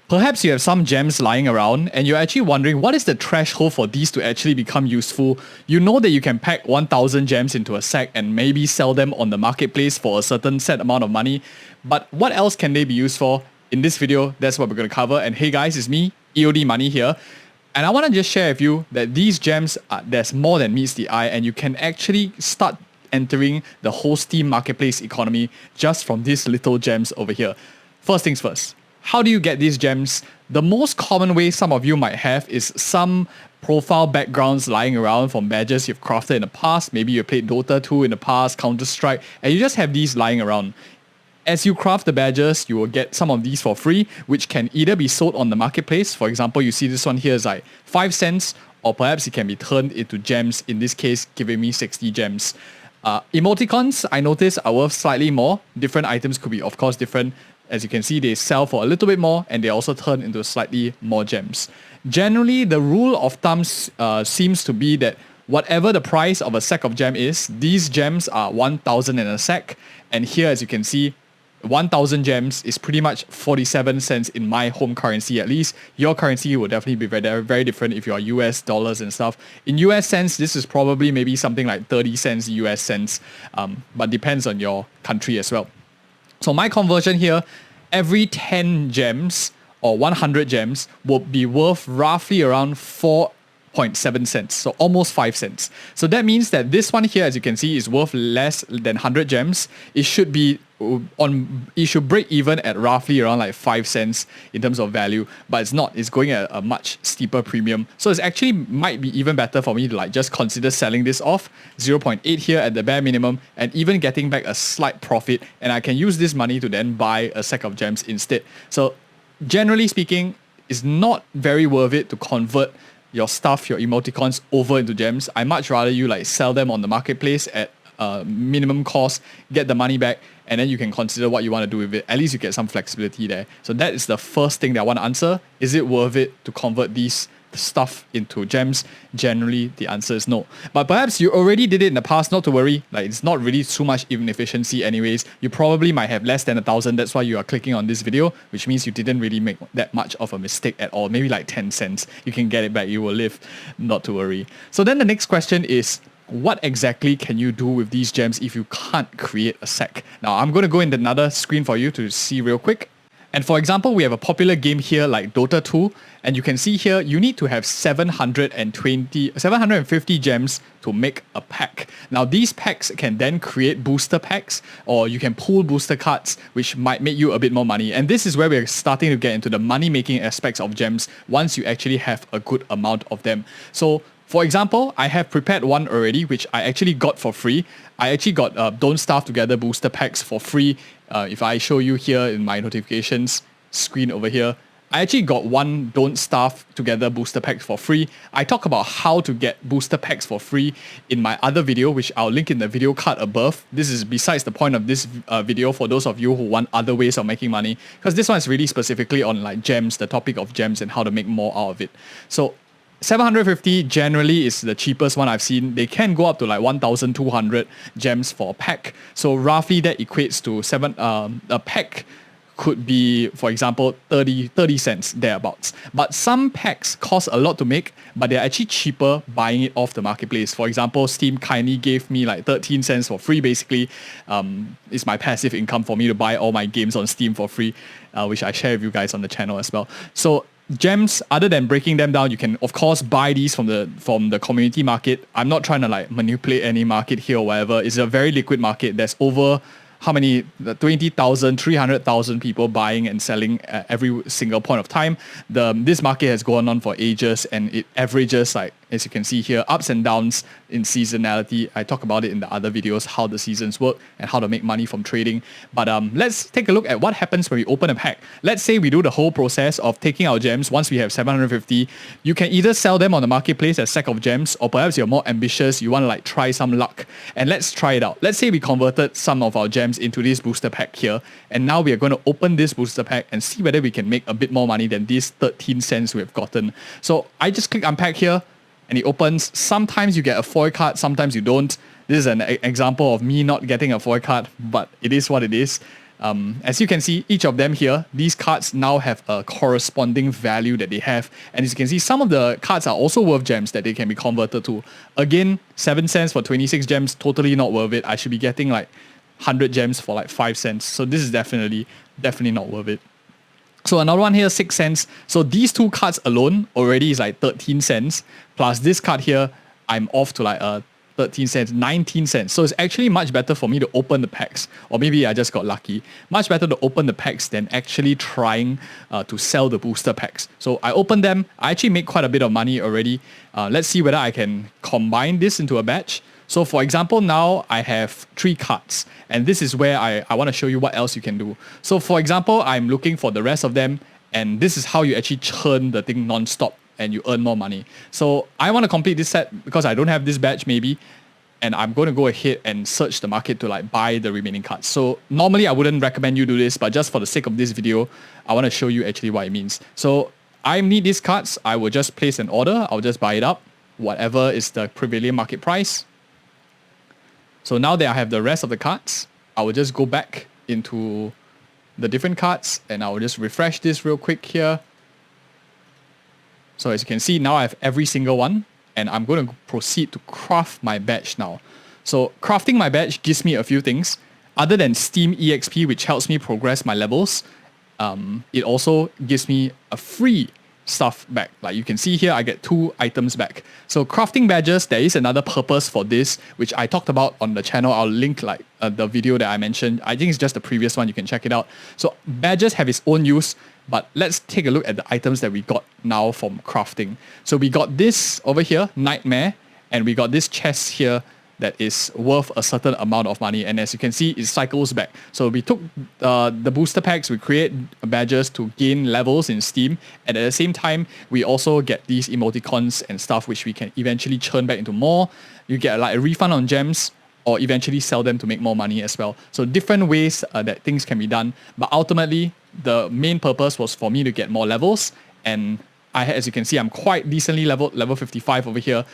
Perhaps you have some gems lying around and you're actually wondering what is the threshold for these to actually become useful. You know that you can pack 1000 gems into a sack and maybe sell them on the marketplace for a certain set amount of money. But what else can they be used for? In this video, that's what we're going to cover. And hey guys, it's me, EODMoney here. And I want to just share with you that these gems, there's more than meets the eye, and you can actually start entering the whole Steam marketplace economy just from these little gems over here. First things first. How do you get these gems? The most common way some of you might have is some profile backgrounds lying around from badges you've crafted in the past. Maybe you played Dota 2 in the past, Counter-Strike, and you just have these lying around. As you craft the badges, you will get some of these for free, which can either be sold on the marketplace. For example, you see this one here is like 5 cents, or perhaps it can be turned into gems, in this case, giving me 60 gems. Emoticons, I noticed, are worth slightly more. Different items could be, of course, different. As you can see, they sell for a little bit more and they also turn into slightly more gems. Generally, the rule of thumb seems to be that whatever the price of a sack of gem is, these gems are 1000 in a sack. And here, as you can see, 1000 gems is pretty much 47 cents in my home currency at least. Your currency will definitely be very, very different if you are US dollars and stuff. In US cents, this is probably maybe something like 30 cents US cents, but depends on your country as well. So my conversion here, every 10 gems or 100 gems will be worth roughly around 4.7 cents, so almost 5 cents. So that means that this one here, as you can see, is worth less than 100 gems. It should break even at roughly around like 5 cents in terms of value, but it's not. It's going at a much steeper premium. So it's actually might be even better for me to like just consider selling this off 0.8 here at the bare minimum and even getting back a slight profit, and I can use this money to then buy a sack of gems instead. So generally speaking, it's not very worth it to convert your stuff, your emoticons over into gems. I much rather you like sell them on the marketplace at minimum cost, get the money back, and then you can consider what you want to do with it. At least you get some flexibility there. So that is the first thing that I want to answer. Is it worth it to convert these stuff into gems? Generally, the answer is no. But perhaps you already did it in the past, not to worry. Like, it's not really too much inefficiency anyways. You probably might have less than 1000. That's why you are clicking on this video, which means you didn't really make that much of a mistake at all. Maybe like 10 cents. You can get it back. You will live, not to worry. So then the next question is, what exactly can you do with these gems if you can't create a sack? Now, I'm going to go into another screen for you to see real quick. And for example, we have a popular game here like Dota 2. And you can see here, you need to have 750 gems to make a pack. Now, these packs can then create booster packs, or you can pull booster cards, which might make you a bit more money. And this is where we're starting to get into the money-making aspects of gems once you actually have a good amount of them. So, for example, I have prepared one already, which I actually got for free. I actually got Don't Starve Together booster packs for free. If I show you here in my notifications screen over here, I actually got one Don't Starve Together booster pack for free. I talk about how to get booster packs for free in my other video, which I'll link in the video card above. This is besides the point of this video for those of you who want other ways of making money, because this one is really specifically on like gems, the topic of gems and how to make more out of it. So 750 generally is the cheapest one I've seen. They can go up to like 1,200 gems for a pack. So roughly that equates to a pack could be, for example, 30 cents thereabouts. But some packs cost a lot to make, but they're actually cheaper buying it off the marketplace. For example, Steam kindly gave me like 13 cents for free, basically. It's my passive income for me to buy all my games on Steam for free, which I share with you guys on the channel as well. So gems, other than breaking them down, you can of course buy these from the community market. I'm not trying to like manipulate any market here or whatever. It's a very liquid market. There's over how many 20,000, 300,000 people buying and selling at every single point of time. This market has gone on for ages, and it averages, like as you can see here, ups and downs in seasonality. I talk about it in the other videos, how the seasons work and how to make money from trading. But let's take a look at what happens when we open a pack. Let's say we do the whole process of taking our gems. Once we have 750, you can either sell them on the marketplace as a sack of gems, or perhaps you're more ambitious, you want to like try some luck. And let's try it out. Let's say we converted some of our gems into this booster pack here, and now we are going to open this booster pack and see whether we can make a bit more money than these 13 cents we've gotten. So I just click unpack here, and it opens. Sometimes you get a foil card, sometimes you don't. This is an example of me not getting a foil card, but it is what it is. As you can see, each of them here, these cards now have a corresponding value that they have. And as you can see, some of the cards are also worth gems that they can be converted to. Again, 7 cents for 26 gems, totally not worth it. I should be getting like 100 gems for like 5 cents. So this is definitely not worth it. So another one here, 6 cents. So these two cards alone already is like 13 cents. Plus this card here, I'm off to like 13 cents, 19 cents. So it's actually much better for me to open the packs. Or maybe I just got lucky. Much better to open the packs than actually trying to sell the booster packs. So I opened them. I actually made quite a bit of money already. Let's see whether I can combine this into a batch. So for example, now I have 3 cards. And this is where I want to show you what else you can do. So for example, I'm looking for the rest of them. And this is how you actually churn the thing non-stop and you earn more money. So I want to complete this set because I don't have this batch maybe. And I'm going to go ahead and search the market to like buy the remaining cards. So normally I wouldn't recommend you do this, but just for the sake of this video, I want to show you actually what it means. So I need these cards. I will just place an order. I'll just buy it up. Whatever is the prevailing market price. So now that I have the rest of the cards, I will just go back into the different cards and I will just refresh this real quick here. So as you can see, now I have every single one and I'm going to proceed to craft my badge now. So crafting my badge gives me a few things. Other than Steam EXP, which helps me progress my levels, it also gives me a free stuff back. Like you can see here, I get 2 items back. So crafting badges, there is another purpose for this, which I talked about on the channel. I'll link like the video that I mentioned. I think it's just the previous one. You can check it out. So badges have its own use, but let's take a look at the items that we got now from crafting. So we got this over here, Nightmare, and we got this chest here that is worth a certain amount of money. And as you can see, it cycles back. So we took the booster packs, we create badges to gain levels in Steam. And at the same time, we also get these emoticons and stuff, which we can eventually churn back into more. You get like a refund on gems or eventually sell them to make more money as well. So different ways that things can be done. But ultimately, the main purpose was for me to get more levels. And as you can see, I'm quite decently leveled, level 55 over here.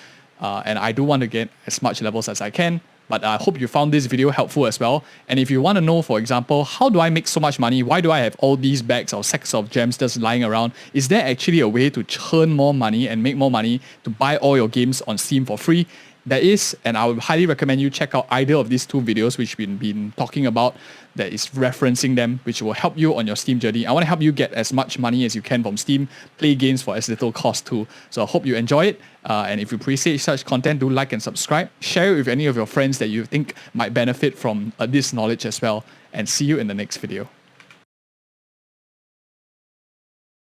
And I do want to get as much levels as I can. But I hope you found this video helpful as well. And if you want to know, for example, how do I make so much money? Why do I have all these bags or sacks of gems just lying around? Is there actually a way to churn more money and make more money to buy all your games on Steam for free? There is, and I would highly recommend you check out either of these 2 videos which we've been talking about that is referencing them, which will help you on your Steam journey. I want to help you get as much money as you can from Steam, play games for as little cost too. So I hope you enjoy it. And if you appreciate such content, do like and subscribe. Share it with any of your friends that you think might benefit from this knowledge as well. And see you in the next video.